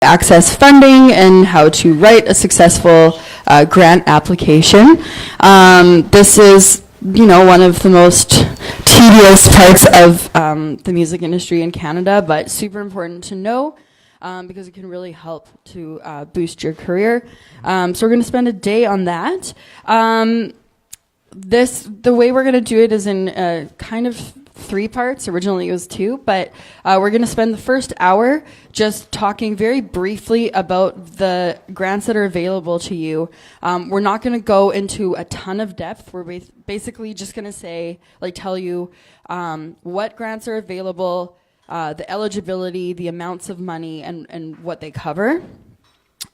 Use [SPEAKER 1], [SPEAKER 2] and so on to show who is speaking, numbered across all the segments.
[SPEAKER 1] access funding and how to write a successful grant application. This is, one of the most tedious parts of the music industry in Canada, but super important to know because it can really help to boost your career. So we're going to spend a day on that. The way we're going to do it is in kind of 3 parts. Originally it was 2, but we're going to spend the first hour just talking very briefly about the grants that are available to you. We're not going to go into a ton of depth. We're basically just going to tell you what grants are available, the eligibility, the amounts of money, and what they cover.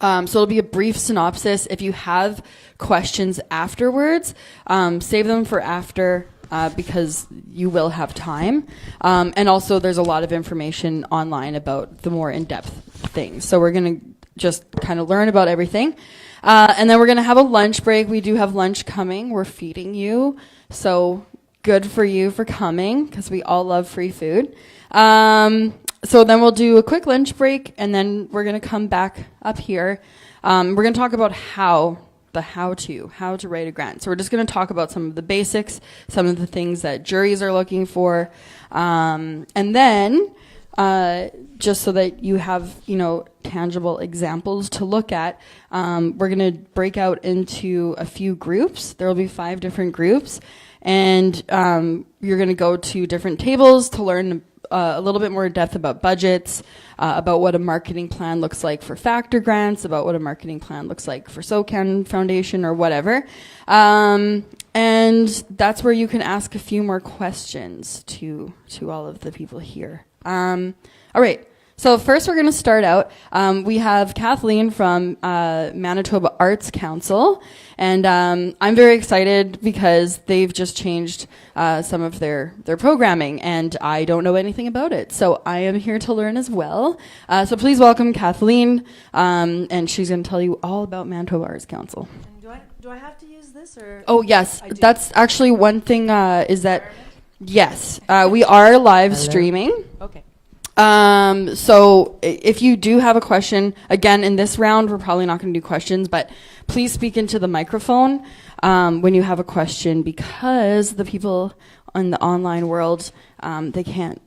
[SPEAKER 1] So it'll be a brief synopsis. If you have questions afterwards, save them for after. Because you will have time. And also there's a lot of information online about the more in-depth things. So we're going to just kind of learn about everything. And then we're going to have a lunch break. We do have lunch coming. We're feeding you. So good for you for coming because we all love free food. So then we'll do a quick lunch break and then we're going to come back up here. We're going to talk about how to write a grant. So we're just going to talk about some of the basics, some of the things that juries are looking for. And then just so that you have, tangible examples to look at, we're going to break out into a few groups. There will be 5 different groups. And you're going to go to different tables to learn a little bit more in depth about budgets, about what a marketing plan looks like for factor grants, about what a marketing plan looks like for SOCAN Foundation or whatever. And that's where you can ask a few more questions to all of the people here. All right. So first we're going to start out. We have Kathleen from Manitoba Arts Council. And I'm very excited because they've just changed some of their programming. And I don't know anything about it. So I am here to learn as well. So please welcome Kathleen. And she's going to tell you all about Manitoba Arts Council.
[SPEAKER 2] And do I have to use this? Or
[SPEAKER 1] Oh, yes. That's actually one thing is that, yes, we are live streaming.
[SPEAKER 2] Okay.
[SPEAKER 1] So if you do have a question, again, in this round, we're probably not going to do questions, but please speak into the microphone, when you have a question because the people in the online world, they can't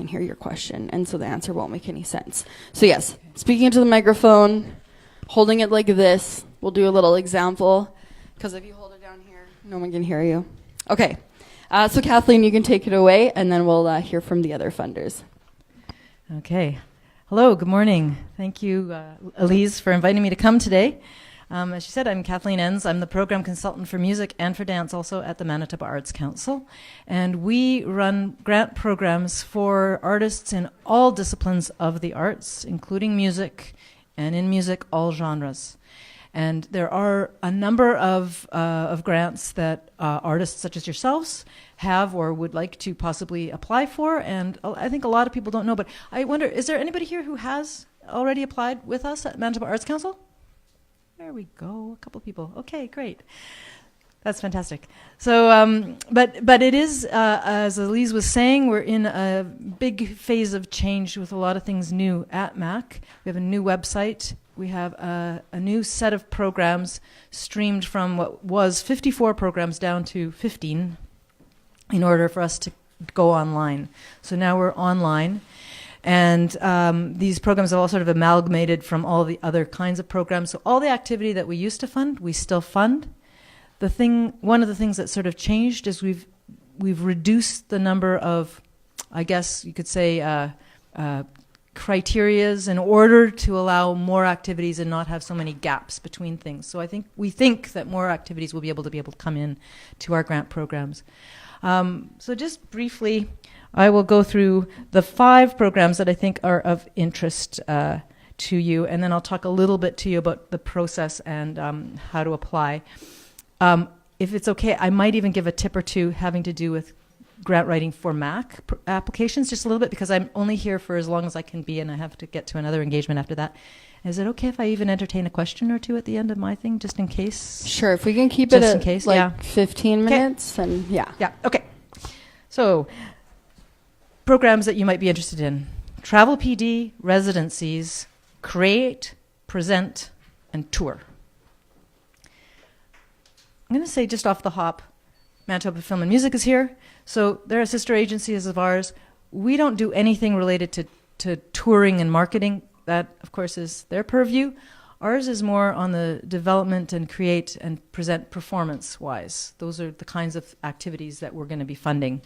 [SPEAKER 1] hear your question. And so the answer won't make any sense. So yes, speaking into the microphone, holding it like this, we'll do a little example because if you hold it down here, no one can hear you. Okay. So Kathleen, you can take it away and then we'll hear from the other funders.
[SPEAKER 2] Okay. Hello, good morning. Thank you, Elise, for inviting me to come today. As she said, I'm Kathleen Enns. I'm the program consultant for music and for dance also at the Manitoba Arts Council. And we run grant programs for artists in all disciplines of the arts, including music, and in music, all genres. And there are a number of grants that artists such as yourselves have or would like to possibly apply for. And I think a lot of people don't know, but I wonder, is there anybody here who has already applied with us at Manitoba Arts Council? There we go, a couple of people. Okay, great. That's fantastic. So, but it is, as Elise was saying, we're in a big phase of change with a lot of things new at MAC. We have a new website. We have a new set of programs streamed from what was 54 programs down to 15 in order for us to go online. So now we're online. And these programs are all sort of amalgamated from all the other kinds of programs. So all the activity that we used to fund, we still fund. One of the things that sort of changed is we've reduced the number of, I guess you could say, criterias in order to allow more activities and not have so many gaps between things. So we think that more activities will be able to come in to our grant programs. So just briefly, I will go through the 5 programs that I think are of interest to you, and then I'll talk a little bit to you about the process and how to apply. If it's okay, I might even give a tip or two having to do with grant writing for MAC applications, just a little bit, because I'm only here for as long as I can be, and I have to get to another engagement after that. Is it okay if I even entertain a question or two at the end of my thing, just in case?
[SPEAKER 1] Sure, if we can keep it at 15 minutes, and yeah.
[SPEAKER 2] Yeah, okay. So, programs that you might be interested in. Travel PD, residencies, create, present, and tour. I'm going to say just off the hop, Manitoba Film and Music is here. So they're a sister agency of ours. We don't do anything related to touring and marketing. That, of course, is their purview. Ours is more on the development and create and present performance-wise. Those are the kinds of activities that we're going to be funding.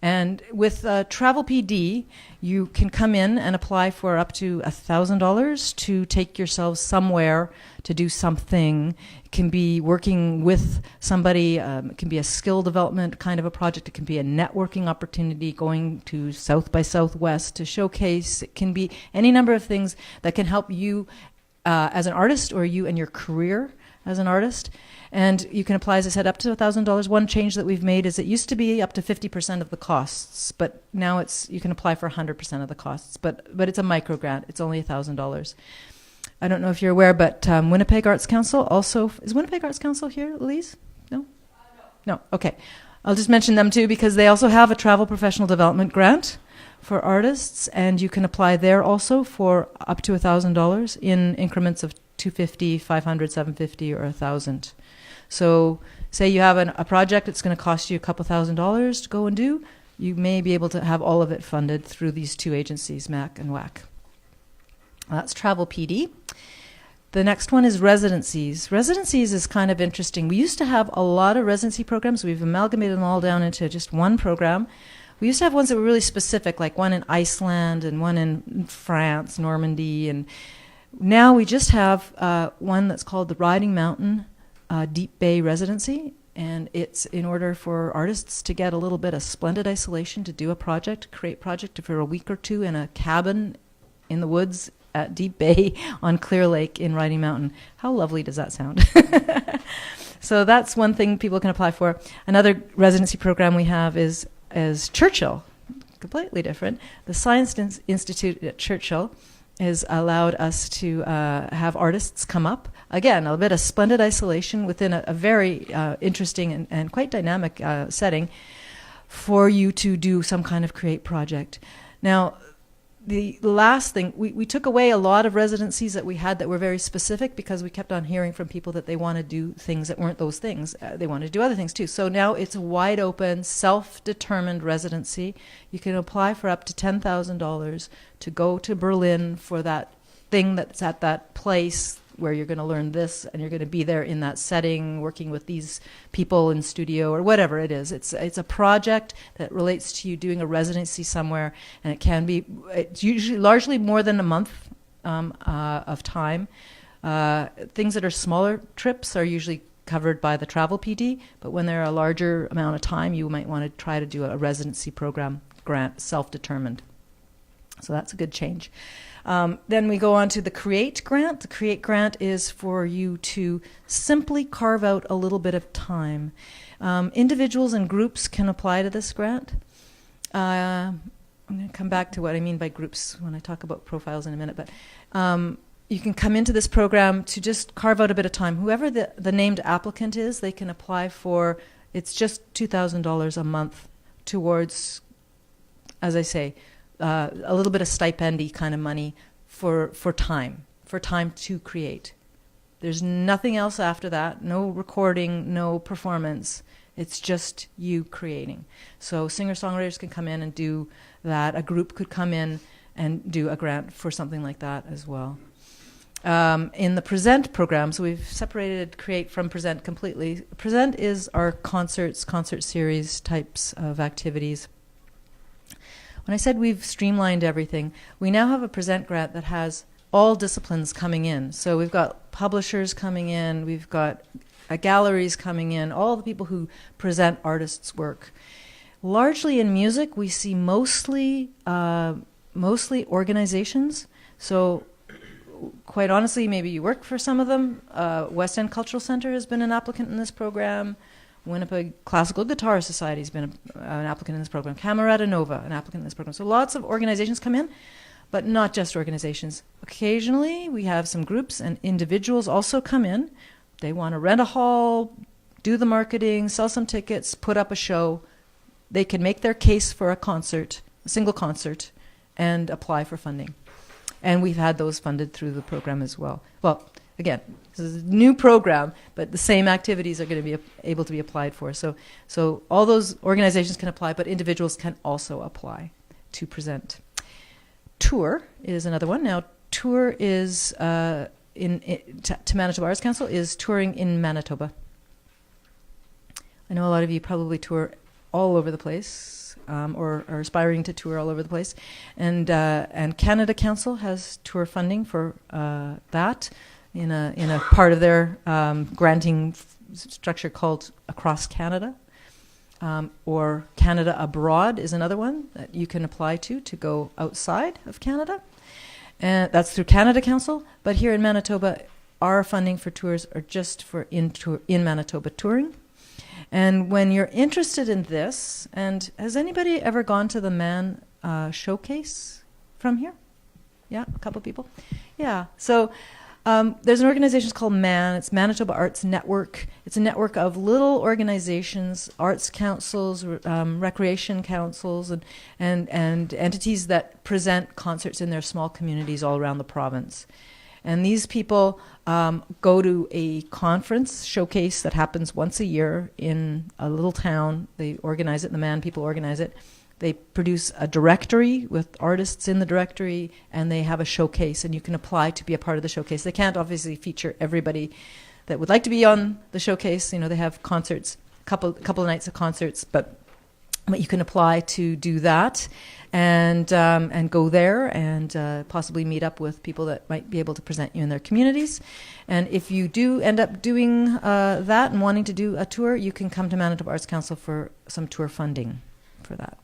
[SPEAKER 2] And with Travel PD, you can come in and apply for up to $1,000 to take yourselves somewhere to do something. It can be working with somebody. It can be a skill development kind of a project. It can be a networking opportunity, going to South by Southwest to showcase. It can be any number of things that can help you as an artist, or you and your career as an artist. And you can apply, as I said, up to $1,000. One change that we've made is it used to be up to 50% of the costs, but now you can apply for 100% of the costs. But it's a micro grant. It's only $1,000. I don't know if you're aware, but Winnipeg Arts Council also... Is Winnipeg Arts Council here, Elise? No? No, okay. I'll just mention them too, because they also have a travel professional development grant for artists, and you can apply there also for up to $1,000 in increments of $250, $500, $750, or $1,000. So say you have a project that's going to cost you a couple $1,000s to go and do, you may be able to have all of it funded through these two agencies, MAC and WAC. That's Travel PD. The next one is residencies. Residencies is kind of interesting. We used to have a lot of residency programs. We've amalgamated them all down into just one program. We used to have ones that were really specific, like one in Iceland and one in France, Normandy. And now we just have one that's called the Riding Mountain Deep Bay Residency. And it's in order for artists to get a little bit of splendid isolation to do a project, create project for a week or two in a cabin in the woods at Deep Bay on Clear Lake in Riding Mountain. How lovely does that sound? So that's one thing people can apply for. Another residency program we have is Churchill, completely different. The Science Institute at Churchill has allowed us to have artists come up. Again, a bit of splendid isolation within a very interesting and quite dynamic setting for you to do some kind of create project. Now, the last thing, we took away a lot of residencies that we had that were very specific because we kept on hearing from people that they want to do things that weren't those things. They want to do other things too. So now it's a wide open, self-determined residency. You can apply for up to $10,000 to go to Berlin for that thing that's at that place where you're going to learn this, and you're going to be there in that setting, working with these people in studio or whatever it is. It's a project that relates to you doing a residency somewhere, and it's usually largely more than a month of time. Things that are smaller trips are usually covered by the Travel PD, but when they're a larger amount of time, you might want to try to do a residency program grant, self-determined. So that's a good change. Then we go on to the Create Grant. The Create Grant is for you to simply carve out a little bit of time. Individuals and groups can apply to this grant. I'm going to come back to what I mean by groups when I talk about profiles in a minute, but you can come into this program to just carve out a bit of time. Whoever the named applicant is, they can apply for, it's just $2,000 a month towards, as I say, a little bit of stipend-y kind of money for time to create. There's nothing else after that, no recording, no performance. It's just you creating. So singer-songwriters can come in and do that. A group could come in and do a grant for something like that as well. In the Present program, so we've separated Create from Present completely. Present is our concert series types of activities. When I said we've streamlined everything, we now have a Present grant that has all disciplines coming in. So we've got publishers coming in, we've got galleries coming in, all the people who present artists' work. Largely in music, we see mostly organizations. So quite honestly, maybe you work for some of them. West End Cultural Centre has been an applicant in this program. Winnipeg Classical Guitar Society has been an applicant in this program. Camerata Nova, an applicant in this program. So lots of organizations come in, but not just organizations. Occasionally, we have some groups and individuals also come in. They want to rent a hall, do the marketing, sell some tickets, put up a show. They can make their case for a concert, a single concert, and apply for funding. And we've had those funded through the program as well. Well, again, this is a new program, but the same activities are going to be able to be applied for. So all those organizations can apply, but individuals can also apply to present. Tour is another one. Now, tour is, to Manitoba Arts Council, is touring in Manitoba. I know a lot of you probably tour all over the place, or are aspiring to tour all over the place. And Canada Council has tour funding for that in a part of their granting structure called Across Canada. Or Canada Abroad is another one that you can apply to go outside of Canada. And that's through Canada Council. But here in Manitoba, our funding for tours are just for in Manitoba touring. And when you're interested in this, and has anybody ever gone to the Man Showcase from here? Yeah, a couple of people. Yeah, so there's an organization called MAN. It's Manitoba Arts Network. It's a network of little organizations, arts councils, recreation councils, and entities that present concerts in their small communities all around the province. And these people go to a conference showcase that happens once a year in a little town. They organize it, the MAN people organize it. They produce a directory with artists in the directory, and they have a showcase, and you can apply to be a part of the showcase. They can't obviously feature everybody that would like to be on the showcase. You know, they have concerts, couple of nights of concerts, but you can apply to do that, and go there and possibly meet up with people that might be able to present you in their communities. And if you do end up doing that and wanting to do a tour, you can come to Manitoba Arts Council for some tour funding for that.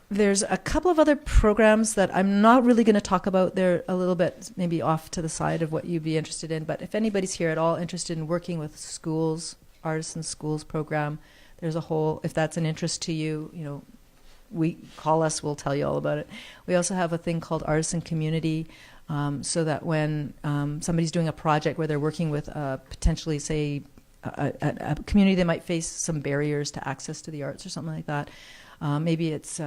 [SPEAKER 2] There's a couple of other programs that I'm not really going to talk about. They're a little bit maybe off to the side of what you'd be interested in. But if anybody's here at all interested in working with schools, Artisan Schools program, there's a whole, if that's an interest to you, you know, we call us, we'll tell you all about it. We also have a thing called Artisan Community, so that when somebody's doing a project where they're working with potentially, say, a community that might face some barriers to access to the arts or something like that. Maybe it's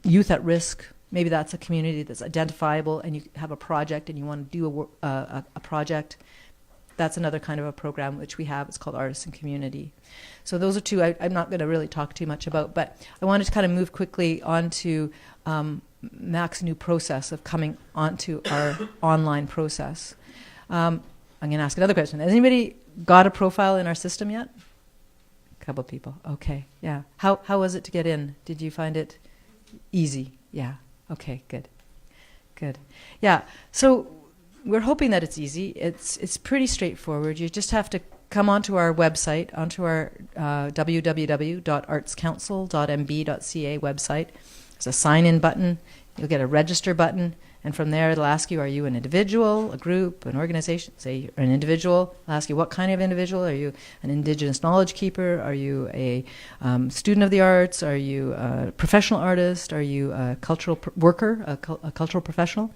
[SPEAKER 2] youth at risk. Maybe that's a community that's identifiable, and you have a project and you want to do a project. That's another kind of a program which we have. It's called Artisan Community. So those are two I'm not going to really talk too much about, but I wanted to kind of move quickly on to Mac's new process of coming onto our online process. I'm going to ask another question. Has anybody got a profile in our system yet? A couple of people. Okay, yeah. How was it to get in? Did you find it easy? Yeah. Okay, good. Good. Yeah, so we're hoping that it's easy. It's pretty straightforward. You just have to come onto our website, onto our www.artscouncil.mb.ca website. There's a sign-in button. You'll get a register button. And from there, it'll ask you, are you an individual, a group, an organization? Say you're an individual. It'll ask you, what kind of individual? Are you an Indigenous knowledge keeper? Are you a student of the arts? Are you a professional artist? Are you a cultural worker, a cultural professional?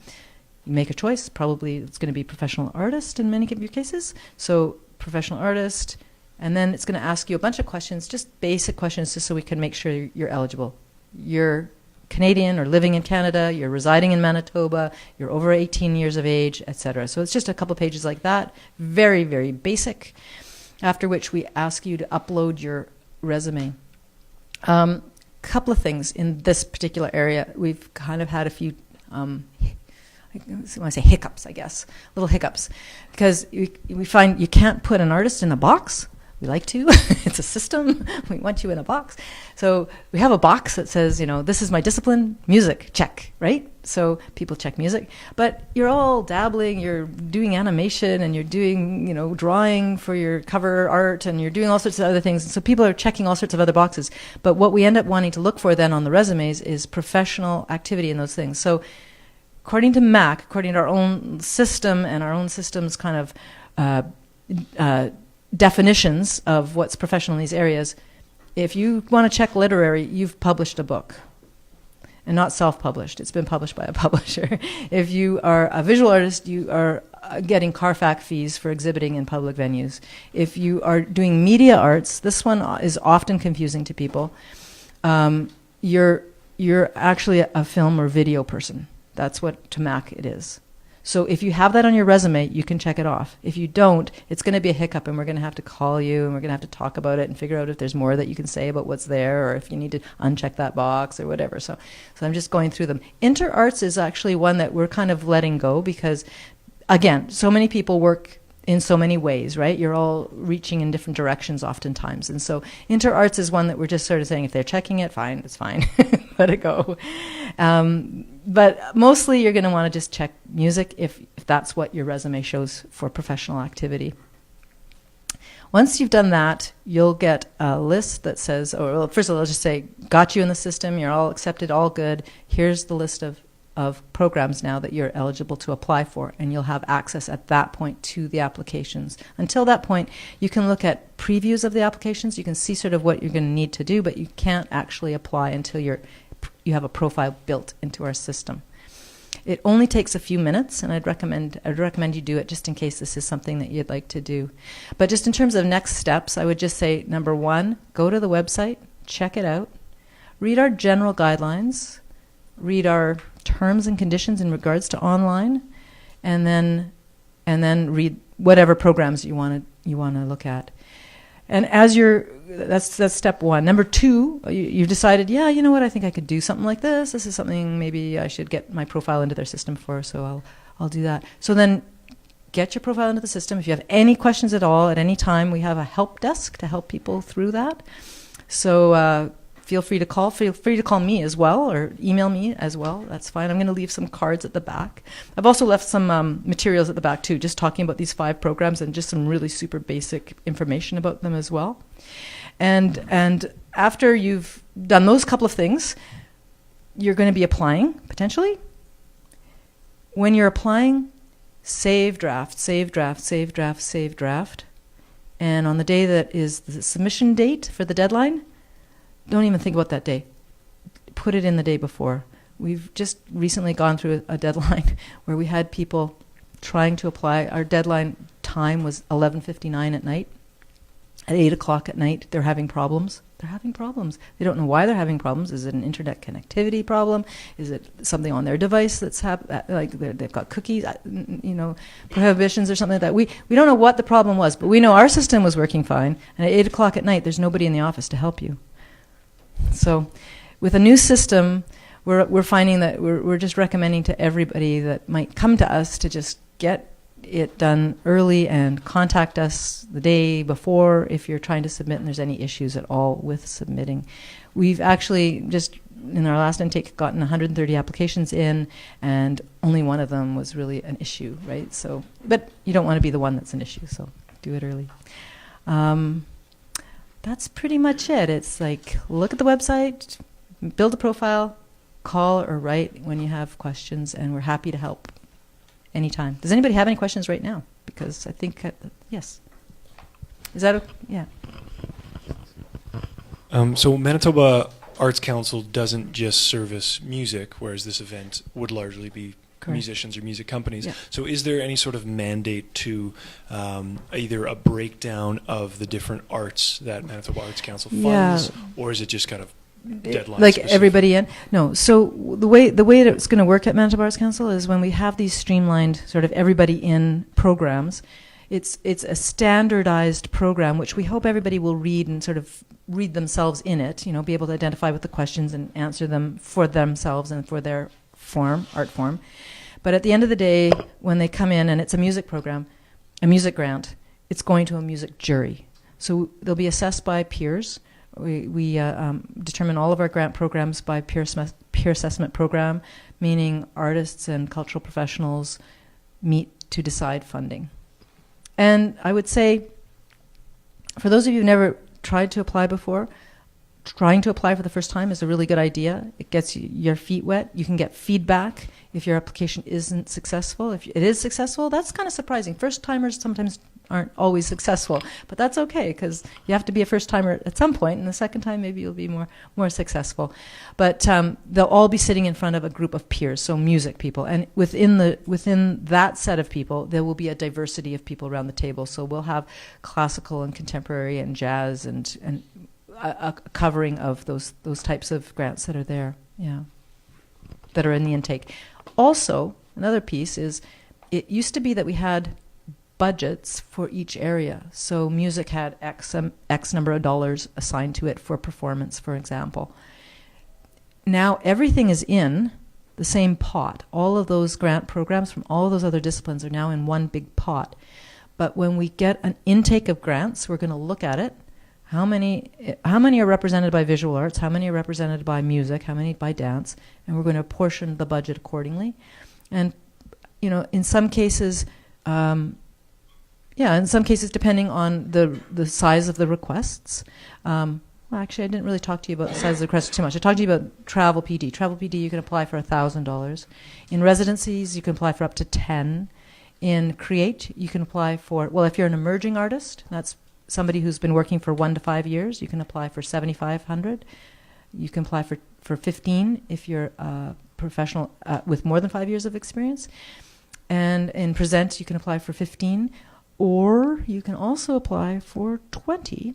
[SPEAKER 2] You make a choice. Probably it's going to be professional artist in many of your cases. So professional artist. And then it's going to ask you a bunch of questions, just basic questions, just so we can make sure you're eligible. You're Canadian or living in Canada, you're residing in Manitoba, you're over 18 years of age, etc. So it's just a couple pages like that, very, very basic, after which we ask you to upload your resume. Couple of things in this particular area. We've kind of had a few, I want to say hiccups, I guess, little hiccups, because we find you can't put an artist in a box. We like to. It's a system. We want you in a box. So we have a box that says, you know, this is my discipline, music, check, right? So people check music. But you're all dabbling, you're doing animation, and you're doing, you know, drawing for your cover art, and you're doing all sorts of other things. And so people are checking all sorts of other boxes. But what we end up wanting to look for then on the resumes is professional activity in those things. So according to MAC, according to our own system and our own system's kind of definitions of what's professional in these areas, if you want to check literary, you've published a book. And not self-published. It's been published by a publisher. If you are a visual artist, you are getting Carfax fees for exhibiting in public venues. If you are doing media arts, this one is often confusing to people. You're you're actually a film or video person. That's what TMAC it is. So if you have that on your resume, you can check it off. If you don't, it's going to be a hiccup, and we're going to have to call you, and we're going to have to talk about it and figure out if there's more that you can say about what's there, or if you need to uncheck that box or whatever. So I'm just going through them. Inter-arts is actually one that we're kind of letting go because, again, so many people work in so many ways, right? You're all reaching in different directions oftentimes. And so inter-arts is one that we're just sort of saying, if they're checking it, fine, it's fine. Let it go. But mostly you're going to want to just check music if that's what your resume shows for professional activity. Once you've done that, you'll get a list that says, or well, first of all, I'll just say, got you in the system, you're all accepted, all good. Here's the list of programs now that you're eligible to apply for, and you'll have access at that point to the applications. Until that point, you can look at previews of the applications. You can see sort of what you're going to need to do, but you can't actually apply until you have a profile built into our system. It only takes a few minutes, and I'd recommend you do it just in case this is something that you'd like to do. But just in terms of next steps, I would just say, number one, go to the website, check it out, read our general guidelines, read our terms and conditions in regards to online, and then read whatever programs you want to look at. And as that's step one. Number two, you've decided, yeah, you know what, I think I could do something like this. This is something maybe I should get my profile into their system for, so I'll do that. So then get your profile into the system. If you have any questions at all at any time, we have a help desk to help people through that. So feel free to call me as well, or email me as well. That's fine. I'm going to leave some cards at the back. I've also left some materials at the back too, just talking about these 5 programs and just some really super basic information about them as well. And after you've done those couple of things, you're going to be applying, potentially. When you're applying, save draft, save draft, save draft, save draft. And on the day that is the submission date for the deadline, don't even think about that day. Put it in the day before. We've just recently gone through a deadline where we had people trying to apply. Our deadline time was 11:59 at night. At 8 o'clock at night, they're having problems. They're having problems. They don't know why they're having problems. Is it an internet connectivity problem? Is it something on their device that's like they've got cookies, prohibitions or something like that? We don't know what the problem was, but we know our system was working fine. And at 8 o'clock at night, there's nobody in the office to help you. So with a new system, we're finding that we're just recommending to everybody that might come to us to just get it done early and contact us the day before if you're trying to submit and there's any issues at all with submitting. We've actually just in our last intake gotten 130 applications in, and only one of them was really an issue, right? So, but you don't want to be the one that's an issue, so do it early. That's pretty much it. It's like, look at the website, build a profile, call or write when you have questions, and we're happy to help anytime. Does anybody have any questions right now? Because I think, yes. Is that okay? Yeah.
[SPEAKER 3] So Manitoba Arts Council doesn't just service music, whereas this event would largely be
[SPEAKER 2] Correct.
[SPEAKER 3] Musicians or music companies.
[SPEAKER 2] Yeah.
[SPEAKER 3] So is there any sort of mandate to either a breakdown of the different arts that Manitoba Arts Council funds, or is it just kind of deadline
[SPEAKER 2] like
[SPEAKER 3] specific?
[SPEAKER 2] everybody in? No. So the way that it's going to work at Manitoba Arts Council is when we have these streamlined sort of everybody in programs, it's a standardized program which we hope everybody will read and sort of read themselves in it, be able to identify with the questions and answer them for themselves and for their art form. But at the end of the day, when they come in and it's a music program, a music grant, it's going to a music jury. So they'll be assessed by peers. We determine all of our grant programs by peer assessment program, meaning artists and cultural professionals meet to decide funding. And I would say, for those of you who've never tried to apply before, trying to apply for the first time is a really good idea. It gets your feet wet. You can get feedback if your application isn't successful. If it is successful, that's kind of surprising. First-timers sometimes aren't always successful, but that's okay because you have to be a first-timer at some point, and the second time maybe you'll be more successful. But they'll all be sitting in front of a group of peers, so music people. And within that set of people, there will be a diversity of people around the table. So we'll have classical and contemporary and jazz and a covering of those types of grants that are there. yeah, that are in the intake. Also, another piece is it used to be that we had budgets for each area. So music had X number of dollars assigned to it for performance, for example. Now everything is in the same pot. All of those grant programs from all of those other disciplines are now in one big pot. But when we get an intake of grants, we're going to look at it. How many are represented by visual arts? How many are represented by music? How many by dance? And we're going to apportion the budget accordingly. And, in some cases, depending on the size of the requests. Well, actually, I didn't really talk to you about the size of the requests too much. I talked to you about Travel PD. Travel PD, you can apply for $1,000. In residencies, you can apply for up to 10. In Create, you can apply for, well, if you're an emerging artist, that's somebody who's been working for 1 to 5 years, you can apply for $7,500. You can apply for 15 if you're a professional with more than 5 years of experience. And in Present, you can apply for 15. Or you can also apply for 20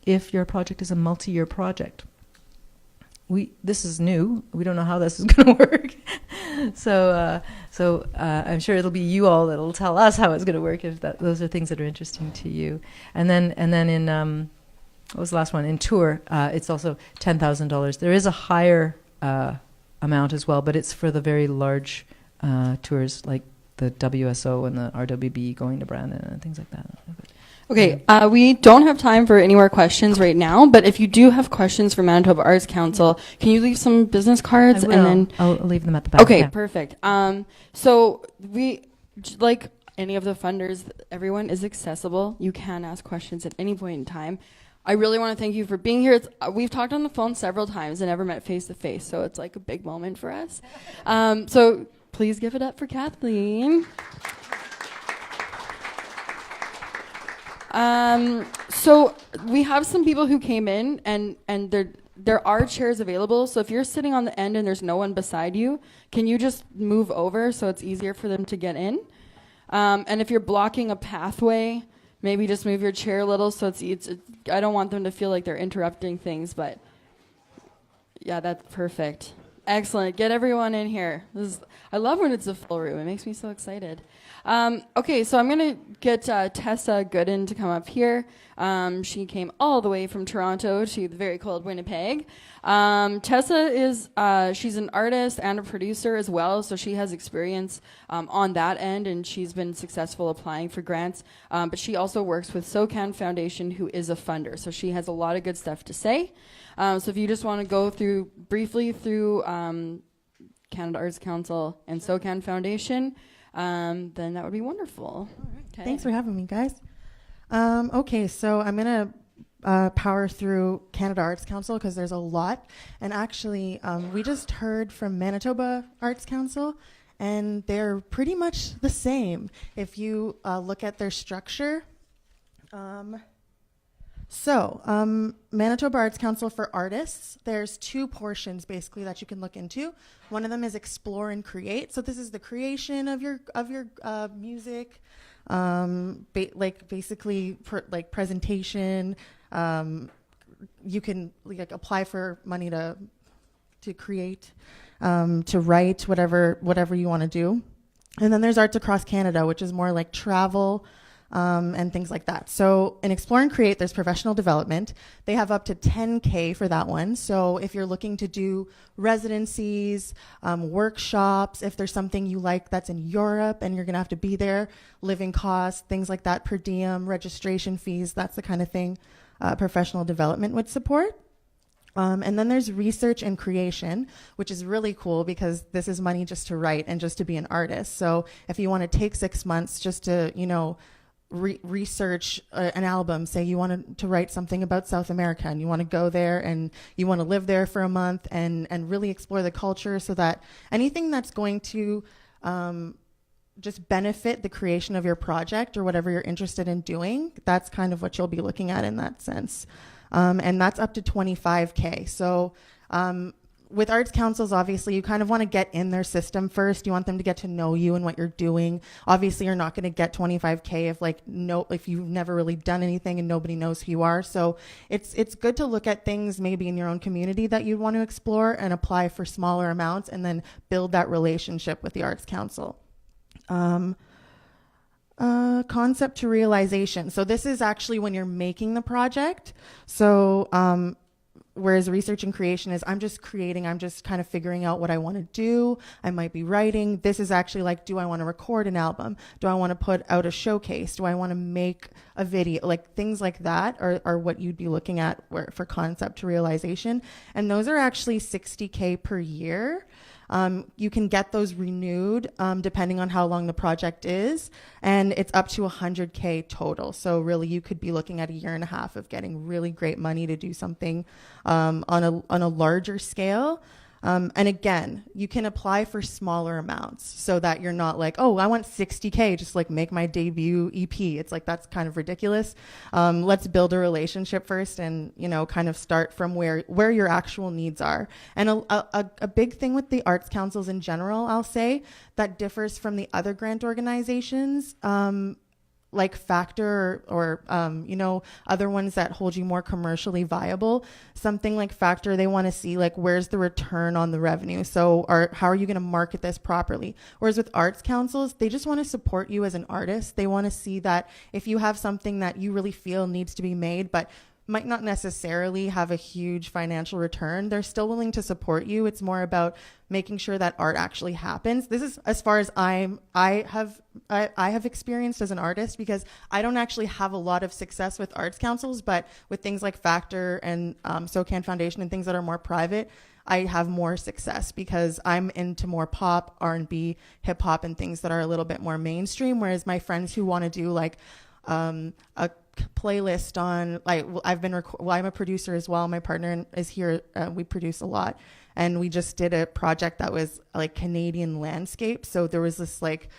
[SPEAKER 2] if your project is a multi-year project. This is new. We don't know how this is going to work. So I'm sure it'll be you all that'll tell us how it's going to work if those are things that are interesting to you. And then in what was the last one? In Tour, it's also $10,000. There is a higher amount as well, but it's for the very large tours like the WSO and the RWB going to Brandon and things like that.
[SPEAKER 1] Okay, we don't have time for any more questions right now, but if you do have questions for Manitoba Arts Council, can you leave some business cards?
[SPEAKER 2] I will.
[SPEAKER 1] And then
[SPEAKER 2] I'll leave them at the back.
[SPEAKER 1] Okay,
[SPEAKER 2] yeah.
[SPEAKER 1] perfect. So we, like any of the funders, everyone is accessible. You can ask questions at any point in time. I really want to thank you for being here. We've talked on the phone several times and never met face to face, so it's like a big moment for us. So please give it up for Kathleen. So we have some people who came in and there are chairs available. So if you're sitting on the end and there's no one beside you, can you just move over so it's easier for them to get in? And if you're blocking a pathway, maybe just move your chair a little so it's I don't want them to feel like they're interrupting things, but yeah, that's perfect. Excellent. Get everyone in here. I love when it's a full room. It makes me so excited. Okay, so I'm going to get Tessa Gooden to come up here. She came all the way from Toronto to the very cold Winnipeg. Tessa is she's an artist and a producer as well, so she has experience on that end, and she's been successful applying for grants. But she also works with SOCAN Foundation, who is a funder, so she has a lot of good stuff to say. So if you just want to go briefly through Canada Arts Council and SOCAN Foundation, then that would be wonderful.
[SPEAKER 4] Okay. Thanks for having me, guys. Okay, so I'm going to power through Canada Arts Council because there's a lot. And actually, we just heard from Manitoba Arts Council, and they're pretty much the same if you look at their structure. Manitoba Arts Council for Artists, there's 2 portions basically that you can look into. One of them is Explore and Create. So this is the creation of your music, basically presentation. You can apply for money to create, to write, whatever you want to do. And then there's Arts Across Canada, which is more like travel, and things like that. So in Explore and Create, there's professional development. They have up to $10K for that one. So if you're looking to do residencies, workshops, if there's something you like that's in Europe and you're going to have to be there, living costs, things like that, per diem, registration fees, that's the kind of thing professional development would support. And then there's research and creation, which is really cool because this is money just to write and just to be an artist. So if you want to take 6 months just to, research an album, say you want to write something about South America and you want to go there and you want to live there for a month and really explore the culture, so that anything that's going to just benefit the creation of your project or whatever you're interested in doing, that's kind of what you'll be looking at in that sense. And that's up to $25K. So with arts councils, obviously, you kind of want to get in their system first. You want them to get to know you and what you're doing. Obviously, you're not going to get 25K if you've never really done anything and nobody knows who you are. So it's good to look at things maybe in your own community that you want to explore and apply for smaller amounts, and then build that relationship with the arts council. Concept to realization. So this is actually when you're making the project. So whereas research and creation is I'm just kind of figuring out what I want to do. I might be writing. This is actually like, do I want to record an album? Do I want to put out a showcase? Do I want to make a video? Like things like that are what you'd be looking at for concept to realization. And those are actually $60K per year. You can get those renewed depending on how long the project is, and it's up to $100K total. So really, you could be looking at a year and a half of getting really great money to do something on a larger scale. And again, you can apply for smaller amounts so that you're not like, oh, I want 60K, just like make my debut EP. It's like, that's kind of ridiculous. Let's build a relationship first and, kind of start from where your actual needs are. And a big thing with the arts councils in general, I'll say, that differs from the other grant organizations, like Factor or other ones that hold you more commercially viable. Something like Factor, they want to see like where's the return on the revenue. So how are you going to market this properly? Whereas with arts councils, they just want to support you as an artist. They want to see that if you have something that you really feel needs to be made, but might not necessarily have a huge financial return, they're still willing to support you. It's more about making sure that art actually happens. This is as far as I have experienced as an artist, because I don't actually have a lot of success with arts councils, but with things like Factor and SOCAN Foundation and things that are more private, I have more success because I'm into more pop, R&B, hip hop, and things that are a little bit more mainstream. Whereas my friends who want to do like a playlist on I'm a producer as well. My partner is here. We produce a lot, and we just did a project that was like Canadian landscape. So there was this like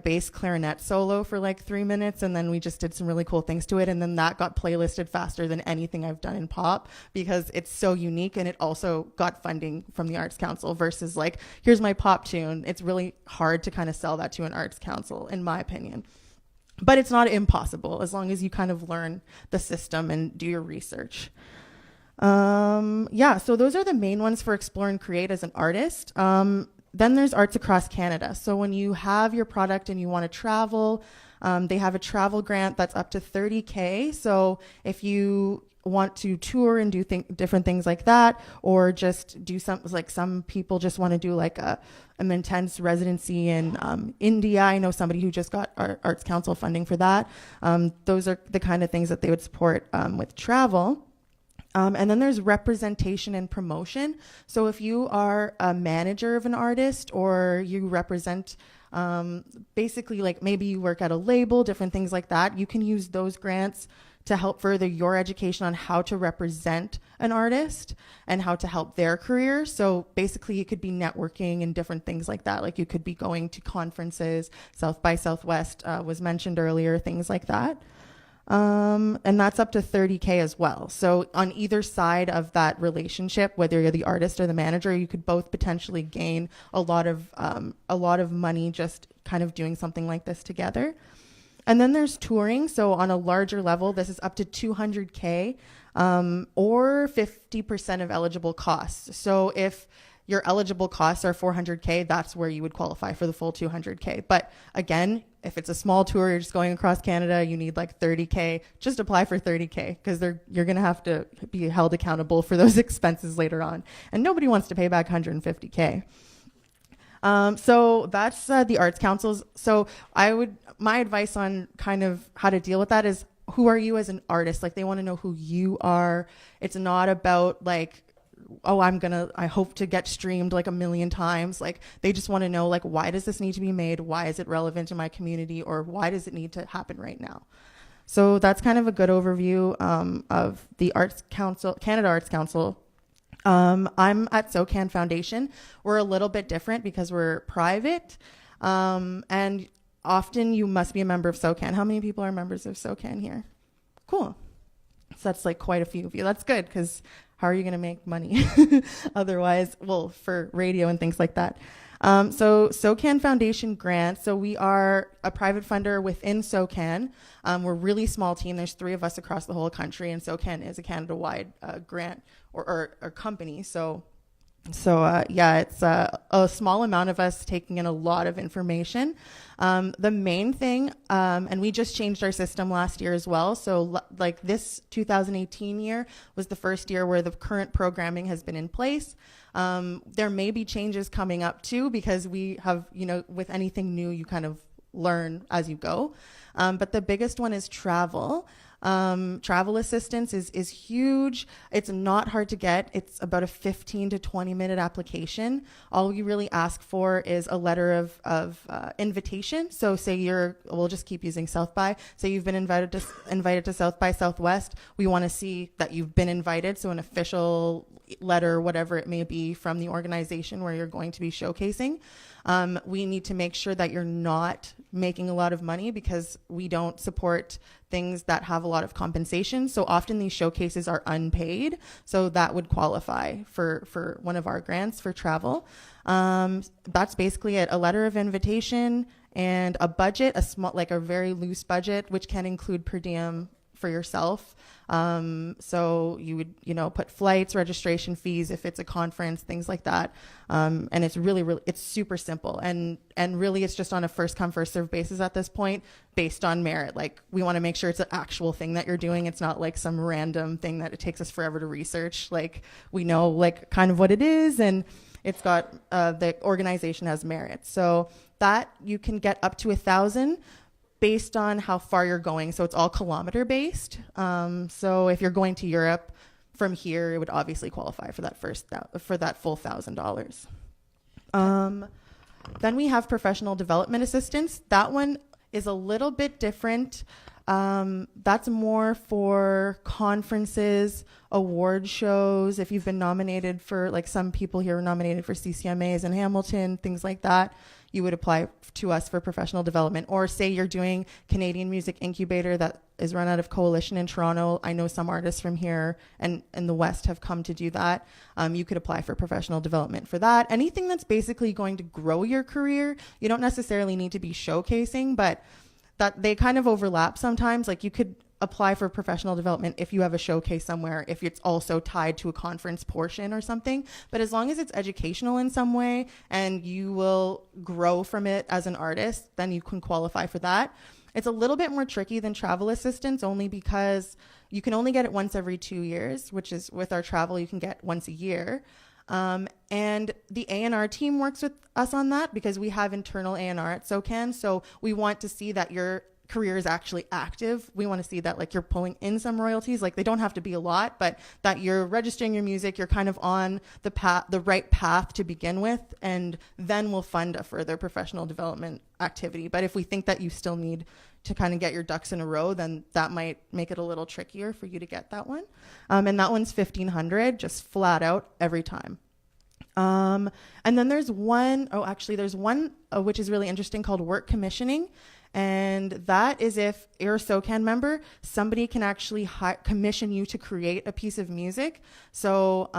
[SPEAKER 4] bass clarinet solo for like 3 minutes, and then we just did some really cool things to it, and then that got playlisted faster than anything I've done in pop because it's so unique, and it also got funding from the Arts Council versus like, here's my pop tune. It's really hard to kind of sell that to an Arts Council, in my opinion. But it's not impossible as long as you kind of learn the system and do your research. So those are the main ones for explore and create as an artist. Then there's Arts Across Canada. So when you have your product and you want to travel, they have a travel grant that's up to $30K. So if you want to tour and do different things like that, or just do some people just want to do like an intense residency in India. I know somebody who just got Arts Council funding for that. Those are the kind of things that they would support with travel. And then there's representation and promotion. So if you are a manager of an artist, or you represent basically like maybe you work at a label, different things like that, you can use those grants to help further your education on how to represent an artist and how to help their career. So basically you could be networking and different things like that. Like you could be going to conferences, South by Southwest was mentioned earlier, things like that. And that's up to $30K as well. So on either side of that relationship, whether you're the artist or the manager, you could both potentially gain a lot of money just kind of doing something like this together. And then there's touring. So on a larger level, this is up to $200K or 50% of eligible costs. So if your eligible costs are $400K, that's where you would qualify for the full $200K. But again, if it's a small tour, you're just going across Canada, you need like $30K, just apply for $30K because you're going to have to be held accountable for those expenses later on. And nobody wants to pay back $150K. So that's the Arts Councils. So my advice on kind of how to deal with that is, who are you as an artist? Like, they want to know who you are. It's not about like, oh, I hope to get streamed like 1 million times. Like, they just want to know, like, why does this need to be made? Why is it relevant in my community? Or why does it need to happen right now? So that's kind of a good overview of the Arts Council, Canada Arts Council. I'm at SOCAN Foundation. We're a little bit different because we're private. And often you must be a member of SOCAN. How many people are members of SOCAN here? Cool. So that's like quite a few of you. That's good because how are you going to make money otherwise? Well, for radio and things like that. So SOCAN Foundation grant. So we are a private funder within SOCAN. We're a really small team. There's 3 of us across the whole country, and SOCAN is a Canada-wide grant or company. So yeah, it's a small amount of us taking in a lot of information. The main thing, and we just changed our system last year as well. So like this 2018 year was the first year where the current programming has been in place. There may be changes coming up too, because we have, with anything new, you kind of learn as you go. But the biggest one is travel. Travel assistance is huge. It's not hard to get. It's about a 15 to 20 minute application. All we really ask for is a letter of invitation. So say we'll just keep using South by. Say you've been invited to South by Southwest. We want to see that you've been invited. So an official letter, whatever it may be, from the organization where you're going to be showcasing. We need to make sure that you're not making a lot of money, because we don't support things that have a lot of compensation. So often these showcases are unpaid. So that would qualify for one of our grants for travel. That's basically it. A letter of invitation and a budget, a very loose budget, which can include per diem for yourself. So you would, put flights, registration fees, if it's a conference, things like that. And it's really, it's super simple. And really it's just on a first come, first serve basis at this point, based on merit. Like, we want to make sure it's an actual thing that you're doing. It's not like some random thing that it takes us forever to research. Like, we know kind of what it is, and it's got, the organization has merit. So that you can get up to 1,000 based on how far you're going. So it's all kilometer based. So if you're going to Europe from here, it would obviously qualify for that full $1,000. Then we have professional development assistance. That one is a little bit different. That's more for conferences, award shows. If you've been nominated for, like some people here are nominated for CCMAs in Hamilton, things like that, you would apply to us for professional development. Or say you're doing Canadian Music Incubator that is run out of Coalition in Toronto. I know some artists from here and in the West have come to do that. You could apply for professional development for that. Anything that's basically going to grow your career. You don't necessarily need to be showcasing, but that they kind of overlap sometimes. Like, you could apply for professional development if you have a showcase somewhere, if it's also tied to a conference portion or something. But as long as it's educational in some way and you will grow from it as an artist, then you can qualify for that. It's a little bit more tricky than travel assistance, only because you can only get it once every 2 years, which is, with our travel, you can get once a year. And the A&R team works with us on that, because we have internal A&R at SOCAN. So we want to see that your career is actually active. We want to see that, like, you're pulling in some royalties. Like, they don't have to be a lot, but that you're registering your music, you're kind of on the right path to begin with, and then we'll fund a further professional development activity. But if we think that you still need to kind of get your ducks in a row, then that might make it a little trickier for you to get that one. And that one's $1,500, just flat out every time. And then there's one which is really interesting, called work commissioning. And that is, if you're a SOCAN member, somebody can actually commission you to create a piece of music. So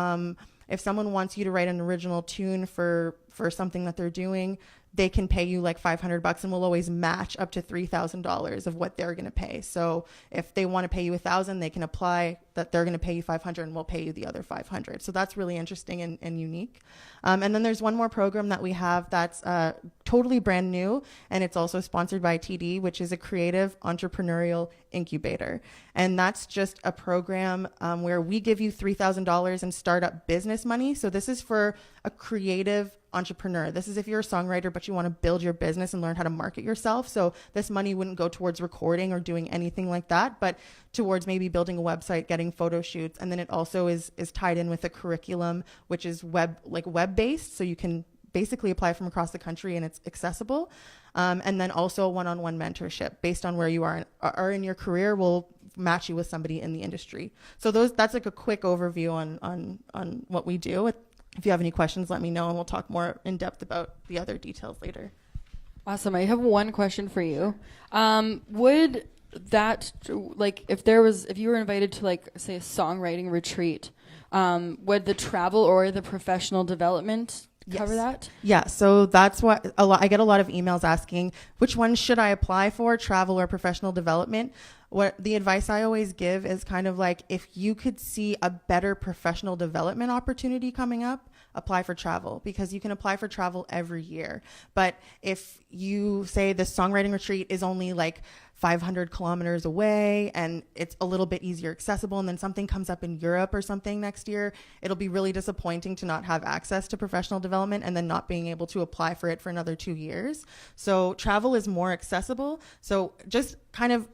[SPEAKER 4] if someone wants you to write an original tune for something that they're doing, they can pay you like $500, and we'll always match up to $3,000 of what they're going to pay. So if they want to pay you $1,000, they can apply that they're going to pay you $500, and we'll pay you the other $500. So that's really interesting and unique. And then there's one more program that we have that's totally brand new, and it's also sponsored by TD, which is a creative entrepreneurial incubator. And that's just a program where we give you $3,000 in startup business money. So this is for a creative entrepreneur. This is if you're a songwriter, but you want to build your business and learn how to market yourself. So this money wouldn't go towards recording or doing anything like that, but towards maybe building a website, getting photo shoots. And then it also is tied in with a curriculum, which is web-based. So you can basically apply from across the country, and it's accessible. And then also one-on-one mentorship based on where you are in your career. We'll match you with somebody in the industry. So that's like a quick overview on what we do. If you have any questions, let me know, and we'll talk more in depth about the other details later.
[SPEAKER 1] Awesome. I have one question for you. Would that, like, if you were invited to, like, say, a songwriting retreat, would the travel or the professional development cover that?
[SPEAKER 4] Yeah, so that's what I get a lot of emails asking, which one should I apply for, travel or professional development? What the advice I always give is kind of like, if you could see a better professional development opportunity coming up, apply for travel, because you can apply for travel every year. But if you say the songwriting retreat is only like 500 kilometers away and it's a little bit easier accessible, and then something comes up in Europe or something next year, it'll be really disappointing to not have access to professional development and then not being able to apply for it for another 2 years. So travel is more accessible. So just kind of,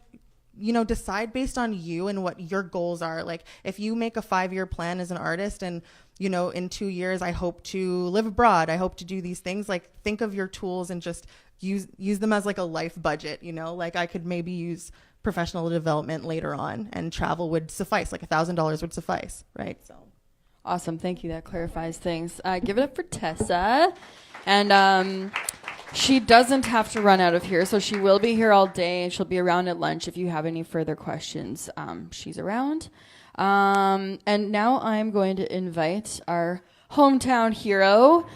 [SPEAKER 4] decide based on you and what your goals are. Like, if you make a 5-year plan as an artist and, in 2 years, I hope to live abroad, I hope to do these things, like, think of your tools and just use them as like a life budget, like I could maybe use professional development later on and travel would suffice, like $1,000 would suffice, right? So
[SPEAKER 1] awesome. Thank you. That clarifies things. Give it up for Tessa. And she doesn't have to run out of here, so she will be here all day, and she'll be around at lunch if you have any further questions. She's around. And now I'm going to invite our hometown hero,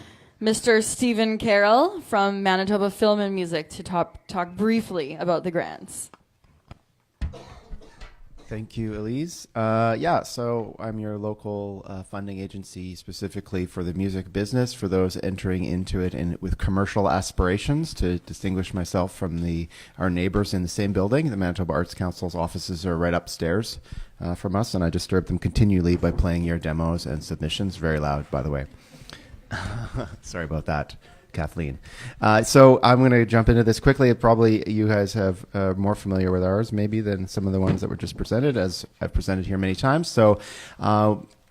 [SPEAKER 1] Mr. Stephen Carroll from Manitoba Film and Music, to talk briefly about the grants.
[SPEAKER 5] Thank you, Elise. So I'm your local funding agency specifically for the music business, for those entering into it and with commercial aspirations, to distinguish myself from our neighbors in the same building. The Manitoba Arts Council's offices are right upstairs from us, and I disturb them continually by playing your demos and submissions. Very loud, by the way. Sorry about that, Kathleen. So I'm going to jump into this quickly. Probably you guys have more familiar with ours maybe than some of the ones that were just presented, as I've presented here many times. So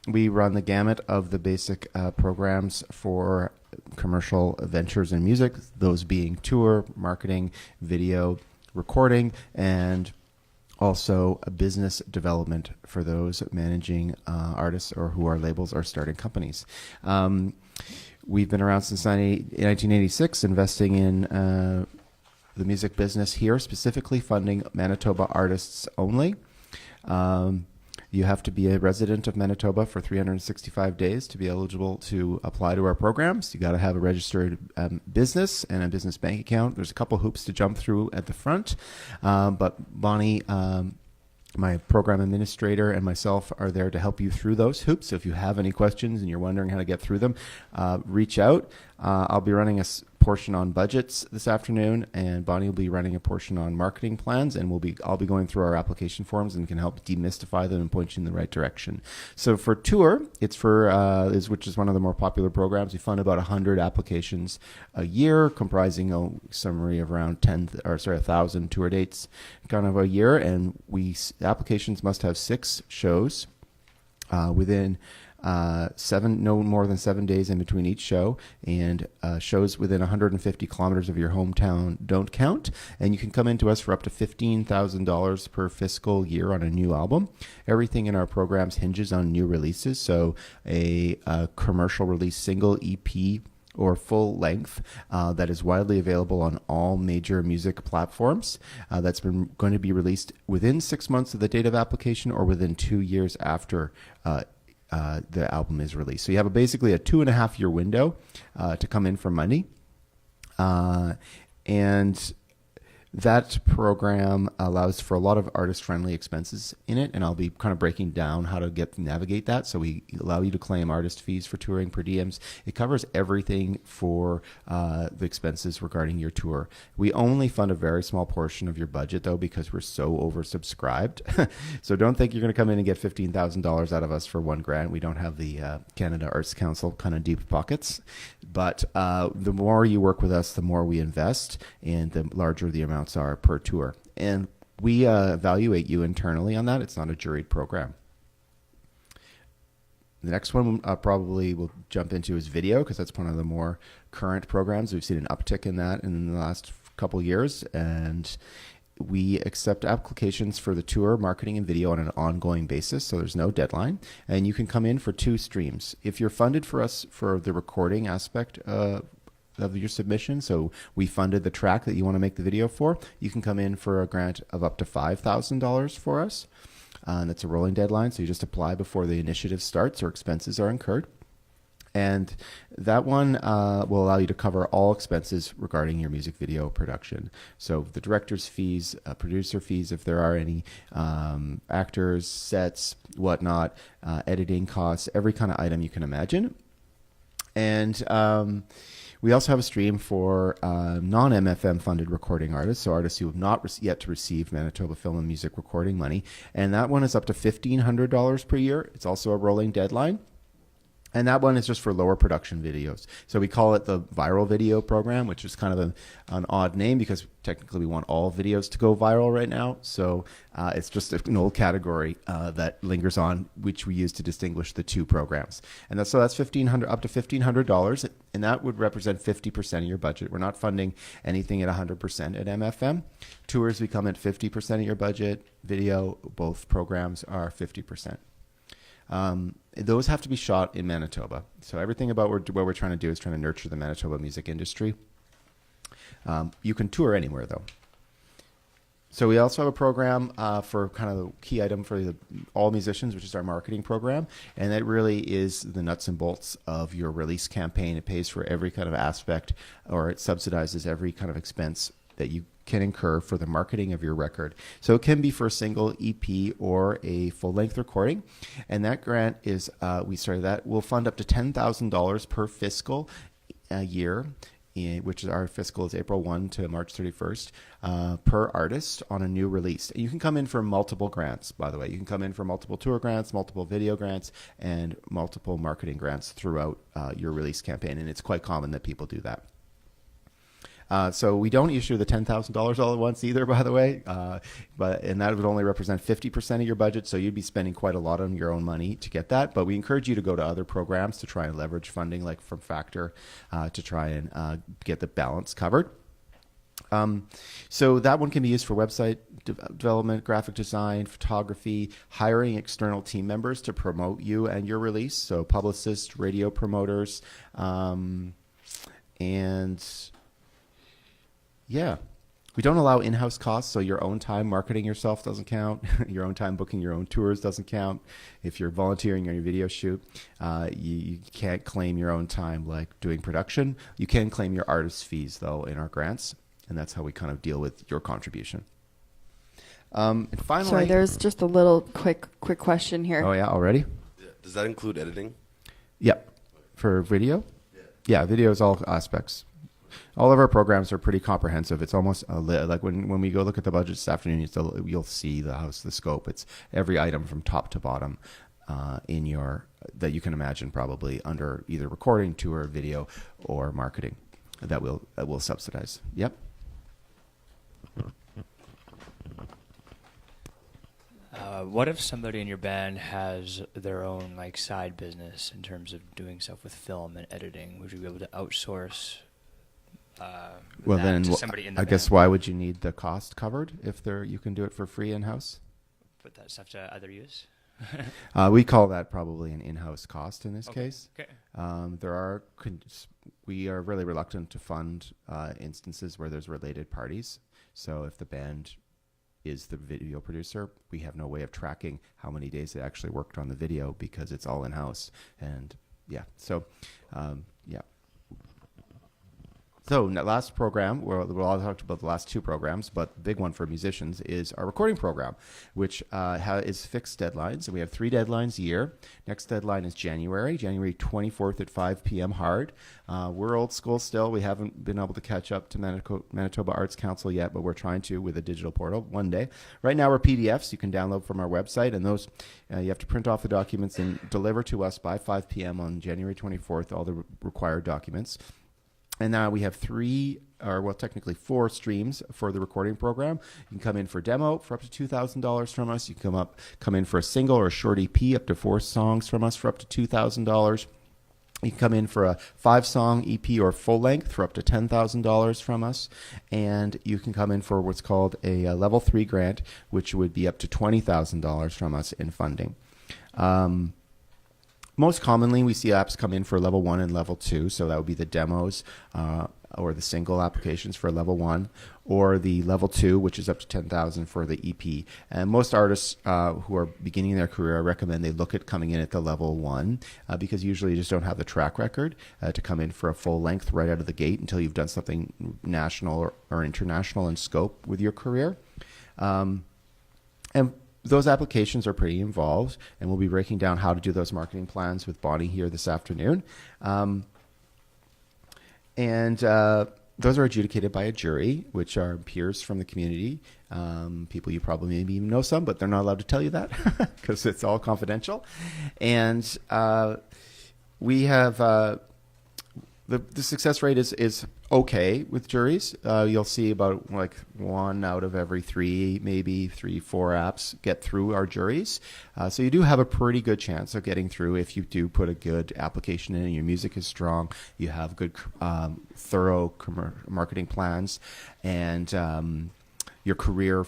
[SPEAKER 5] we run the gamut of the basic programs for commercial ventures in music, those being tour, marketing, video, recording, and also a business development for those managing artists or who are labels or starting companies. We've been around since 1986, investing in the music business here, specifically funding Manitoba artists only. You have to be a resident of Manitoba for 365 days to be eligible to apply to our programs. You got to have a registered business and a business bank account. There's a couple hoops to jump through at the front, but Bonnie, my program administrator, and myself are there to help you through those hoops. So if you have any questions and you're wondering how to get through them, reach out. I'll be running a portion on budgets this afternoon, and Bonnie will be running a portion on marketing plans, and I'll be going through our application forms and can help demystify them and point you in the right direction. So for tour, which is one of the more popular programs. We fund about 100 applications a year, comprising a summary of around 1,000 tour dates kind of a year, and applications must have 6 shows within no more than 7 days in between each show, and shows within 150 kilometers of your hometown don't count. And you can come into us for up to $15,000 per fiscal year on a new album. Everything in our programs hinges on new releases, so a commercial release single, EP, or full length that is widely available on all major music platforms, that's going to be released within 6 months of the date of application or within 2 years after the album is released. So you have basically a 2.5-year window to come in for money. And that program allows for a lot of artist-friendly expenses in it, and I'll be kind of breaking down how to navigate that. So we allow you to claim artist fees for touring, per diems. It covers everything for the expenses regarding your tour. We only fund a very small portion of your budget, though, because we're so oversubscribed. So don't think you're going to come in and get $15,000 out of us for one grant. We don't have the Canada Arts Council kind of deep pockets. But the more you work with us, the more we invest, and the larger the amounts are per tour. And we evaluate you internally on that. It's not a juried program. The next one probably we'll jump into is video, because that's one of the more current programs. We've seen an uptick in that in the last couple years, and we accept applications for the tour, marketing, and video on an ongoing basis, so there's no deadline. And you can come in for 2 streams. If you're funded for us for the recording aspect of your submission. So we funded the track that you want to make the video for. You can come in for a grant of up to $5,000 for us. And that's a rolling deadline, so you just apply before the initiative starts or expenses are incurred. And that one will allow you to cover all expenses regarding your music video production. So the director's fees, producer fees, if there are any, actors, sets, whatnot, editing costs, every kind of item you can imagine. And we also have a stream for non-MFM funded recording artists, so artists who have not yet to receive Manitoba Film and Music recording money. And that one is up to $1,500 per year. It's also a rolling deadline. And that one is just for lower production videos. So we call it the viral video program, which is kind of an odd name because technically we want all videos to go viral right now. So it's just an old category that lingers on, which we use to distinguish the two programs. And that's $1,500 up to $1,500, and that would represent 50% of your budget. We're not funding anything at 100% at MFM. Tours, we come at 50% of your budget. Video, both programs are 50%. Those have to be shot in Manitoba. So everything about what we're trying to do is trying to nurture the Manitoba music industry. You can tour anywhere, though. So we also have a program for kind of the key item for all musicians, which is our marketing program. And that really is the nuts and bolts of your release campaign. It pays for every kind of aspect, or it subsidizes every kind of expense that you can incur for the marketing of your record. So it can be for a single EP or a full-length recording. And that grant is, we started that, will fund up to $10,000 per fiscal year, which is our fiscal is April 1 to March 31st, per artist on a new release. You can come in for multiple grants, by the way. You can come in for multiple tour grants, multiple video grants, and multiple marketing grants throughout your release campaign. And it's quite common that people do that. So we don't issue the $10,000 all at once either, by the way, and that would only represent 50% of your budget, so you'd be spending quite a lot on your own money to get that. But we encourage you to go to other programs to try and leverage funding, like from Factor, to try and get the balance covered. So that one can be used for website development, graphic design, photography, hiring external team members to promote you and your release, so publicists, radio promoters, and... yeah. We don't allow in-house costs, so your own time marketing yourself doesn't count. Your own time booking your own tours doesn't count. If you're volunteering on your video shoot, you can't claim your own time like doing production. You can claim your artist fees, though, in our grants, and that's how we kind of deal with your contribution. And finally...
[SPEAKER 1] Sorry, there's just a little quick question here.
[SPEAKER 5] Oh, yeah, already?
[SPEAKER 6] Yeah. Does that include editing?
[SPEAKER 5] Yep. For video? Yeah, video is all aspects. All of our programs are pretty comprehensive. It's almost like when we go look at the budget this afternoon, you'll see the scope. It's every item from top to bottom in your that you can imagine, probably under either recording, tour, video, or marketing that will subsidize. Yep.
[SPEAKER 7] What if somebody in your band has their own like side business in terms of doing stuff with film and editing? Would you be able to outsource?
[SPEAKER 5] Well, then
[SPEAKER 7] somebody in the
[SPEAKER 5] I
[SPEAKER 7] band?
[SPEAKER 5] guess why would you need the cost covered if you can do it for free in-house?
[SPEAKER 7] Put that stuff to other use?
[SPEAKER 5] We call that probably an in-house cost in this case.
[SPEAKER 7] Okay.
[SPEAKER 5] We are really reluctant to fund instances where there's related parties. So if the band is the video producer, we have no way of tracking how many days they actually worked on the video because it's all in-house. And yeah, so yeah. So last program, we'll all talk about the last two programs, but the big one for musicians is our recording program, which is fixed deadlines. And we have 3 deadlines a year. Next deadline is January 24th at 5 p.m. hard. We're old school still. We haven't been able to catch up to Manitoba Arts Council yet, but we're trying to with a digital portal one day. Right now we're PDFs you can download from our website, and those you have to print off the documents and deliver to us by 5 p.m. on January 24th, all the required documents. And now we have technically 4 streams for the recording program. You can come in for demo for up to $2,000 from us. You can come in for a single or a short EP up to 4 songs from us for up to $2,000. You can come in for a 5-song EP or full length for up to $10,000 from us. And you can come in for what's called a level 3 grant, which would be up to $20,000 from us in funding. most commonly, we see apps come in for level 1 and level 2. So that would be the demos or the single applications for level 1, or the level 2, which is up to 10,000 for the EP. And most artists who are beginning their career, I recommend they look at coming in at the level 1 because usually you just don't have the track record to come in for a full length right out of the gate until you've done something national or international in scope with your career. And those applications are pretty involved, and we'll be breaking down how to do those marketing plans with Bonnie here this afternoon. Those are adjudicated by a jury, which are peers from the community, people you probably maybe even know some, but they're not allowed to tell you that because it's all confidential. And we have the success rate is okay with juries. You'll see about like 1 out of every 3, maybe 3-4 apps get through our juries. So you do have a pretty good chance of getting through if you do put a good application in and your music is strong, you have good, thorough marketing plans, and your career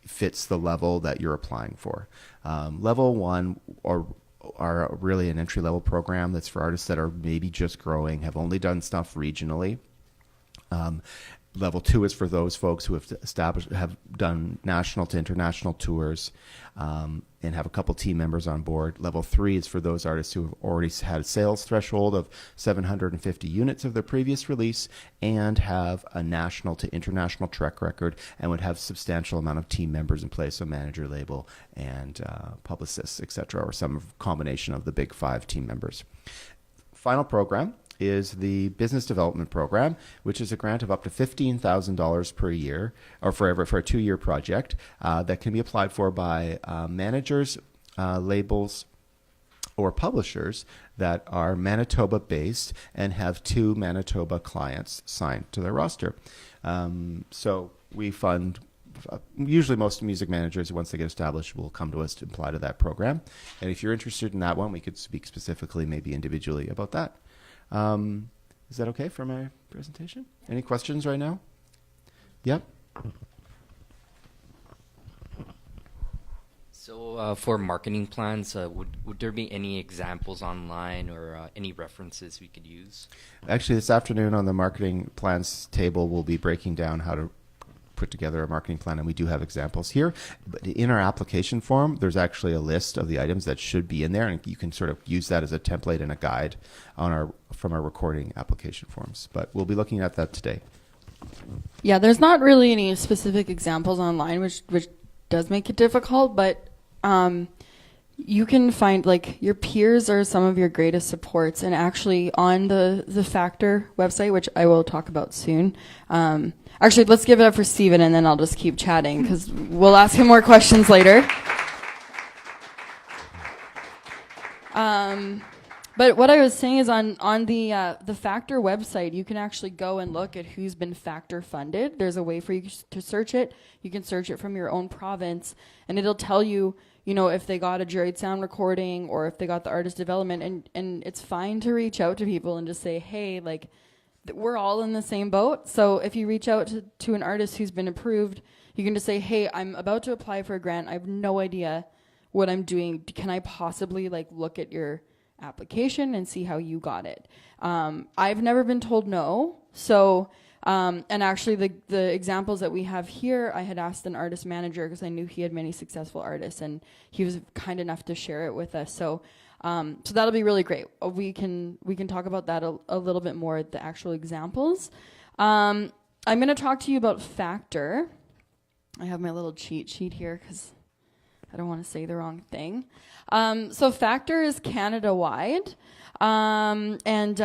[SPEAKER 5] fits the level that you're applying for. Level 1 are really an entry-level program that's for artists that are maybe just growing, have only done stuff regionally. Level 2 is for those folks who have done national to international tours and have a couple team members on board. Level 3 is for those artists who have already had a sales threshold of 750 units of their previous release and have a national to international track record and would have substantial amount of team members in place, so manager, label, and publicists, etc., or some combination of the big 5 team members. Final program is the business development program, which is a grant of up to $15,000 per year, or for a 2-year project that can be applied for by managers, labels, or publishers that are Manitoba-based and have 2 Manitoba clients signed to their roster. So we fund. Usually most music managers, once they get established, will come to us to apply to that program. And if you're interested in that one, we could speak specifically, maybe individually, about that. Is that okay for my presentation? Any questions right now? Yep.
[SPEAKER 8] So for marketing plans, would there be any examples online or any references we could use?
[SPEAKER 5] Actually, this afternoon on the marketing plans table, we'll be breaking down how to put together a marketing plan, and we do have examples here. But in our application form, there's actually a list of the items that should be in there, and you can sort of use that as a template and a guide from our recording application forms. But we'll be looking at that today.
[SPEAKER 1] Yeah, there's not really any specific examples online, which does make it difficult, but you can find, like, your peers are some of your greatest supports, and actually on the Factor website, which I will talk about soon. Actually, let's give it up for Steven, and then I'll just keep chatting, because we'll ask him more questions later. But what I was saying is on the Factor website, you can actually go and look at who's been Factor funded. There's a way for you to search it. You can search it from your own province, and it'll tell you, if they got a juried sound recording or if they got the artist development. And it's fine to reach out to people and just say, hey, like, we're all in the same boat. So if you reach out to an artist who's been approved, you can just say, hey, I'm about to apply for a grant. I have no idea what I'm doing. Can I possibly look at your application and see how you got it? I've never been told no. So, and actually the examples that we have here, I had asked an artist manager because I knew he had many successful artists, and he was kind enough to share it with us. So that'll be really great. We can talk about that a little bit more, the actual examples. I'm going to talk to you about Factor. I have my little cheat sheet here because I don't want to say the wrong thing. So Factor is Canada-wide, and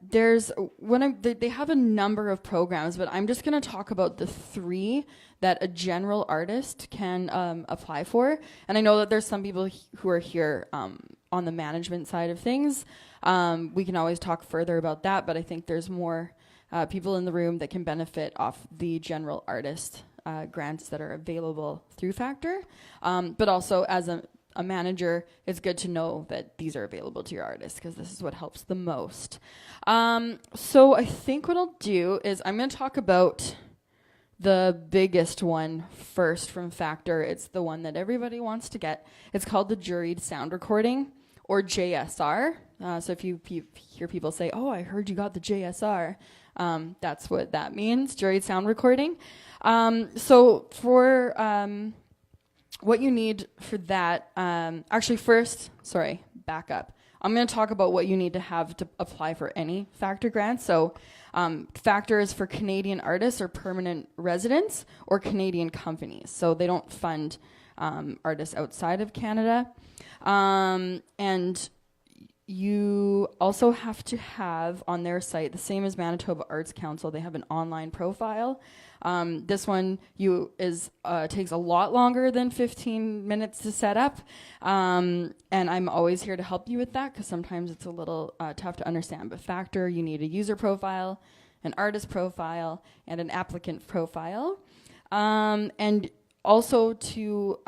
[SPEAKER 1] there's they have a number of programs, but I'm just going to talk about the 3 that a general artist can apply for. And I know that there's some people who are here on the management side of things. We can always talk further about that, but I think there's more people in the room that can benefit off the general artist grants that are available through Factor. But also as a manager, it's good to know that these are available to your artists because this is what helps the most. So I think what I'll do is I'm going to talk about the biggest one first from Factor. It's the one that everybody wants to get. It's called the Juried sound recording, or JSR. So if you hear people say, "Oh, I heard you got the JSR," that's what that means, juried sound recording. So for what you need for that, actually first, sorry, back up. I'm going to talk about what you need to have to apply for any Factor grant. So Factor is for Canadian artists or permanent residents or Canadian companies. So they don't fund artists outside of Canada. And you also have to have on their site, the same as Manitoba Arts Council, they have an online profile. This one takes a lot longer than 15 minutes to set up. And I'm always here to help you with that because sometimes it's a little tough to understand. But Factor, you need a user profile, an artist profile, and an applicant profile. And also to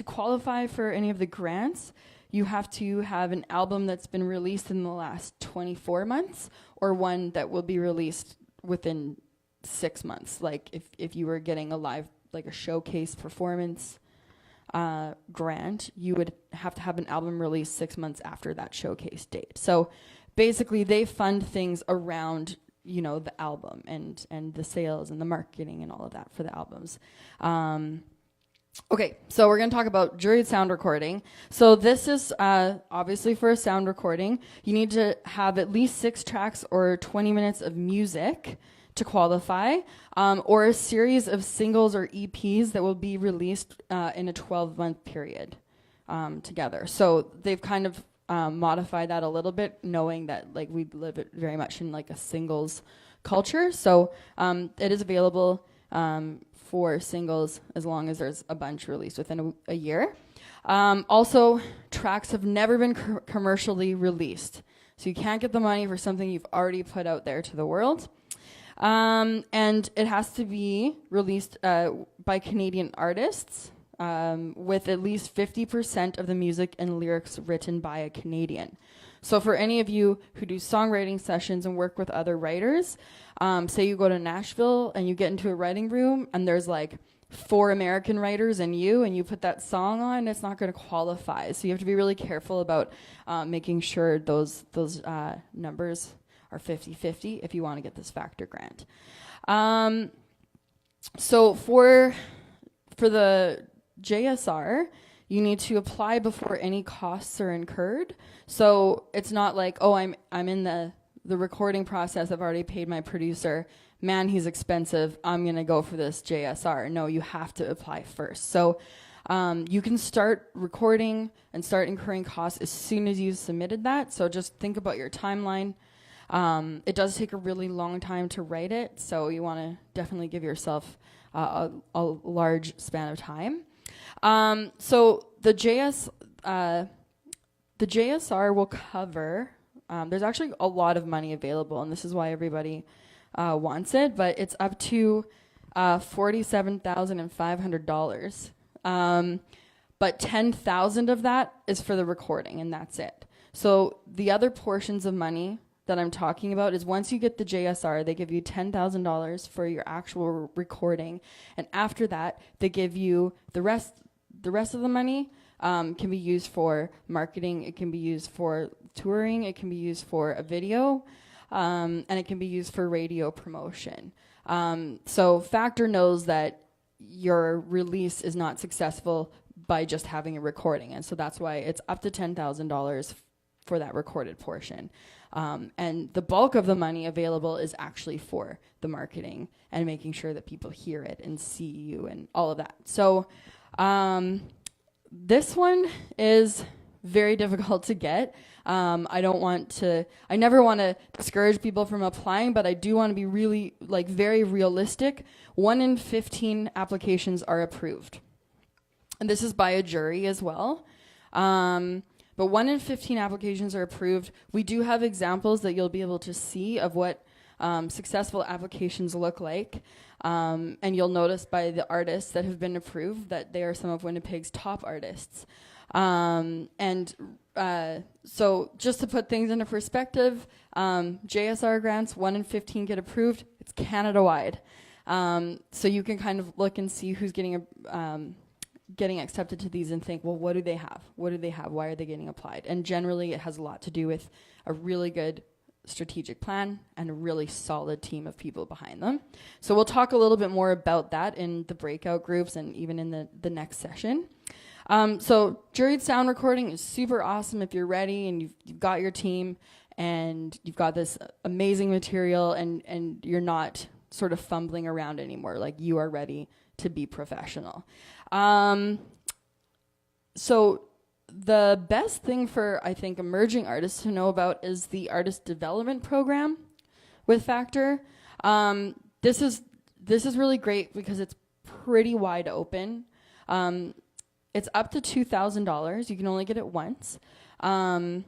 [SPEAKER 1] qualify for any of the grants, you have to have an album that's been released in the last 24 months or one that will be released within 6 months. Like if you were getting a live, like a showcase performance grant, you would have to have an album released 6 months after that showcase date. So basically they fund things around, you know, the album and the sales and the marketing and all of that for the albums. Okay, so we're going to talk about juried sound recording. So this is obviously for a sound recording. You need to have at least 6 tracks or 20 minutes of music to qualify, or a series of singles or EPs that will be released in a 12-month period together. So they've kind of modified that a little bit, knowing that like we live it very much in like a singles culture. So it is available for singles as long as there's a bunch released within a year. Also, tracks have never been commercially released. So you can't get the money for something you've already put out there to the world. And it has to be released by Canadian artists with at least 50% of the music and lyrics written by a Canadian. So for any of you who do songwriting sessions and work with other writers, say you go to Nashville and you get into a writing room and there's like 4 American writers and you put that song on, it's not going to qualify. So you have to be really careful about making sure those numbers are 50-50 if you want to get this Factor grant. So for the JSR, you need to apply before any costs are incurred. So it's not like, oh, I'm in the recording process, I've already paid my producer, man, he's expensive, I'm going to go for this JSR. No, you have to apply first. So you can start recording and start incurring costs as soon as you've submitted that. So just think about your timeline. It does take a really long time to write it, so you want to definitely give yourself a large span of time. So the JSR will cover, there's actually a lot of money available, and this is why everybody wants it, but it's up to $47,500. But $10,000 of that is for the recording, and that's it. So the other portions of money that I'm talking about is once you get the JSR, they give you $10,000 for your actual recording, and after that, they give you the rest of the money. Can be used for marketing, it can be used for touring, it can be used for a video, and it can be used for radio promotion. So Factor knows that your release is not successful by just having a recording, and so that's why it's up to $10,000 for that recorded portion. And the bulk of the money available is actually for the marketing and making sure that people hear it and see you and all of that. So this one is very difficult to get. I never want to discourage people from applying, but I do want to be really, very realistic. 1 in 15 applications are approved. And this is by a jury as well. But 1 in 15 applications are approved. We do have examples that you'll be able to see of what successful applications look like. And you'll notice by the artists that have been approved that they are some of Winnipeg's top artists. So just to put things into perspective, JSR grants, 1 in 15 get approved. It's Canada-wide. So you can kind of look and see who's getting getting accepted to these and think, well, what do they have? What do they have? Why are they getting applied? And generally, it has a lot to do with a really good strategic plan and a really solid team of people behind them. So we'll talk a little bit more about that in the breakout groups and even in the next session. So Juried sound recording is super awesome if you're ready and you've got your team and you've got this amazing material and you're not sort of fumbling around anymore. Like, you are ready to be professional. So the best thing for, I think, emerging artists to know about is the artist development program with Factor. This is really great because it's pretty wide open. It's up to $2,000. You can only get it once. And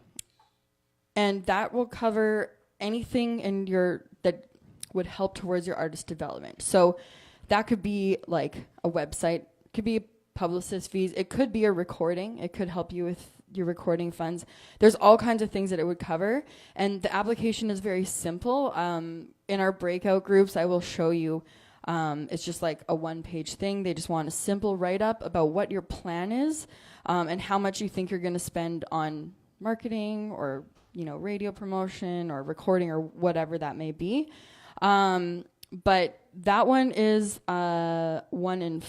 [SPEAKER 1] that will cover anything that would help towards your artist development. So that could be like a website, could be publicist fees, it could be a recording, it could help you with your recording funds. There's all kinds of things that it would cover, and the application is very simple. In our breakout groups, I will show you. It's just like a one-page thing. They just want a simple write-up about what your plan is, and how much you think you're going to spend on marketing or radio promotion or recording or whatever that may be. But that one is 1 in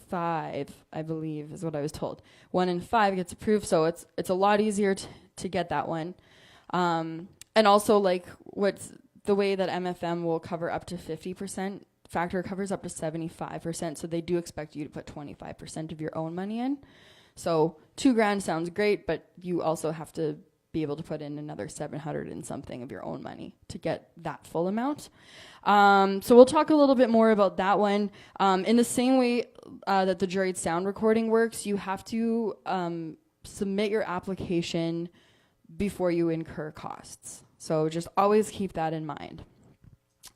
[SPEAKER 1] 5, I believe, is what I was told. 1 in 5 gets approved, so it's a lot easier to get that one. And also, like, what's the way that MFM will cover up to 50%, Factor covers up to 75%, so they do expect you to put 25% of your own money in. So $2,000 sounds great, but you also have to be able to put in another 700 and something of your own money to get that full amount. So we'll talk a little bit more about that one. In the same way that the Juried sound recording works, you have to submit your application before you incur costs. So just always keep that in mind.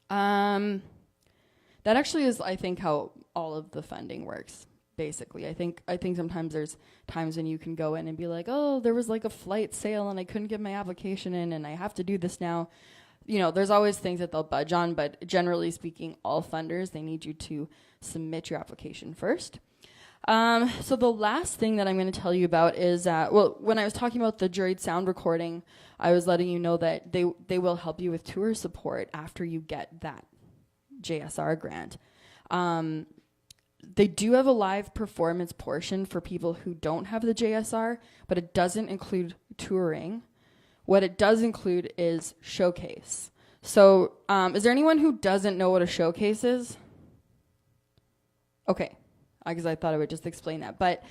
[SPEAKER 1] That actually is, I think, how all of the funding works. Basically, I think sometimes there's times when you can go in and be like, oh, there was like a flight sale and I couldn't get my application in and I have to do this now. There's always things that they'll budge on, but generally speaking, all funders, they need you to submit your application first. So the last thing that I'm going to tell you about is, when I was talking about the Juried sound recording, I was letting you know that they will help you with tour support after you get that JSR grant. They do have a live performance portion for people who don't have the JSR, but it doesn't include touring. What it does include is showcase. So is there anyone who doesn't know what a showcase is? Okay, because I thought I would just explain that. But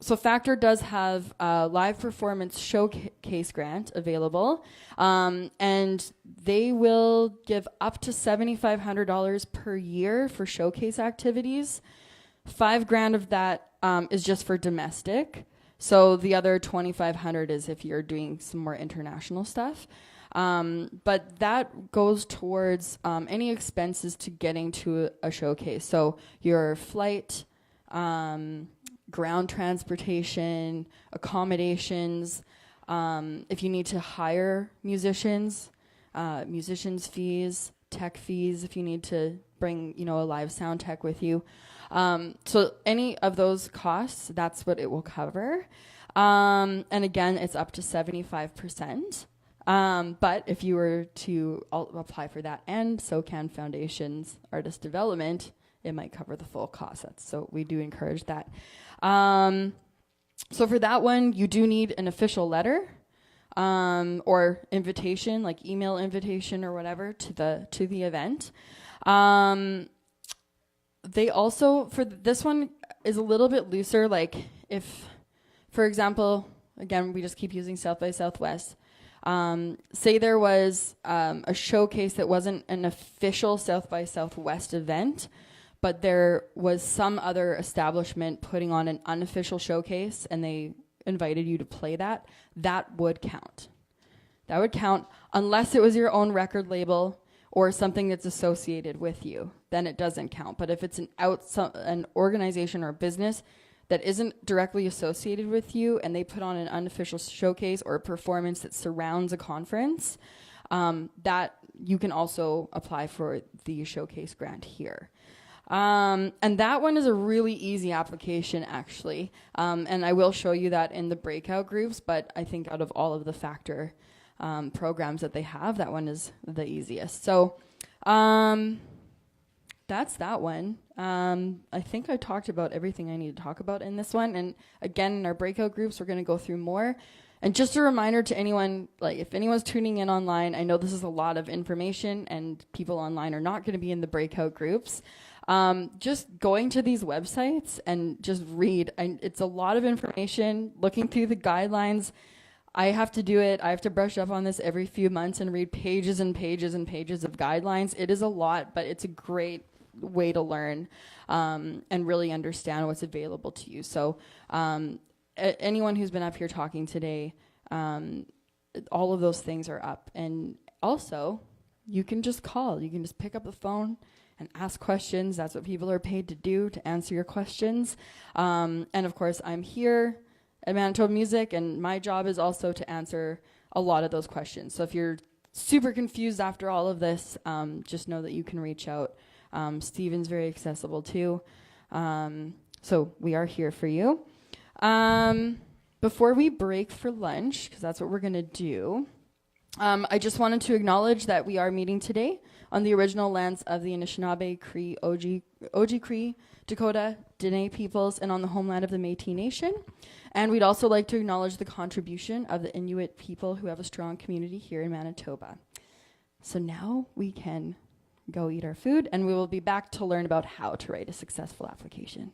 [SPEAKER 1] so Factor does have a live performance showcase grant available, and they will give up to $7,500 per year for showcase activities. $5,000 of that is just for domestic. So the other $2,500 is if you're doing some more international stuff. But that goes towards any expenses to getting to a showcase. So your flight, ground transportation, accommodations, if you need to hire musicians, musicians' fees, tech fees, if you need to bring, a live sound tech with you. So any of those costs, that's what it will cover. And again, it's up to 75%. But if you were to apply for that and SOCAN Foundation's artist development, it might cover the full cost. So we do encourage that. So for that one, you do need an official letter or invitation, like email invitation or whatever to the event. They also, for this one, is a little bit looser. Like if, for example, again, we just keep using South by Southwest. Say there was a showcase that wasn't an official South by Southwest event, but there was some other establishment putting on an unofficial showcase and they invited you to play that would count. That would count unless it was your own record label or something that's associated with you. Then it doesn't count. But if it's an organization or a business that isn't directly associated with you and they put on an unofficial showcase or a performance that surrounds a conference, that you can also apply for the showcase grant here. And that one is a really easy application, actually. And I will show you that in the breakout groups, but I think out of all of the factor programs that they have, that one is the easiest. So that's that one. I think I talked about everything I need to talk about in this one. And again, in our breakout groups, we're going to go through more. And just a reminder to anyone, like if anyone's tuning in online, I know this is a lot of information and people online are not going to be in the breakout groups. Just going to these websites and just read. It's a lot of information, looking through the guidelines. I have to do it. I have to brush up on this every few months and read pages and pages and pages of guidelines. It is a lot, but it's a great way to learn and really understand what's available to you. So anyone who's been up here talking today, all of those things are up. And also, you can just call. You can just pick up the phone and ask questions. That's what people are paid to do, to answer your questions. And of course, I'm here at Manitoba Music, and my job is also to answer a lot of those questions. So if you're super confused after all of this, just know that you can reach out. Steven's very accessible too. So we are here for you. Before we break for lunch, because that's what we're going to do, I just wanted to acknowledge that we are meeting today on the original lands of the Anishinaabe, Cree, Oji Cree, Dakota, Dene peoples, and on the homeland of the Métis Nation. And we'd also like to acknowledge the contribution of the Inuit people who have a strong community here in Manitoba. So now we can go eat our food, and we will be back to learn about how to write a successful application.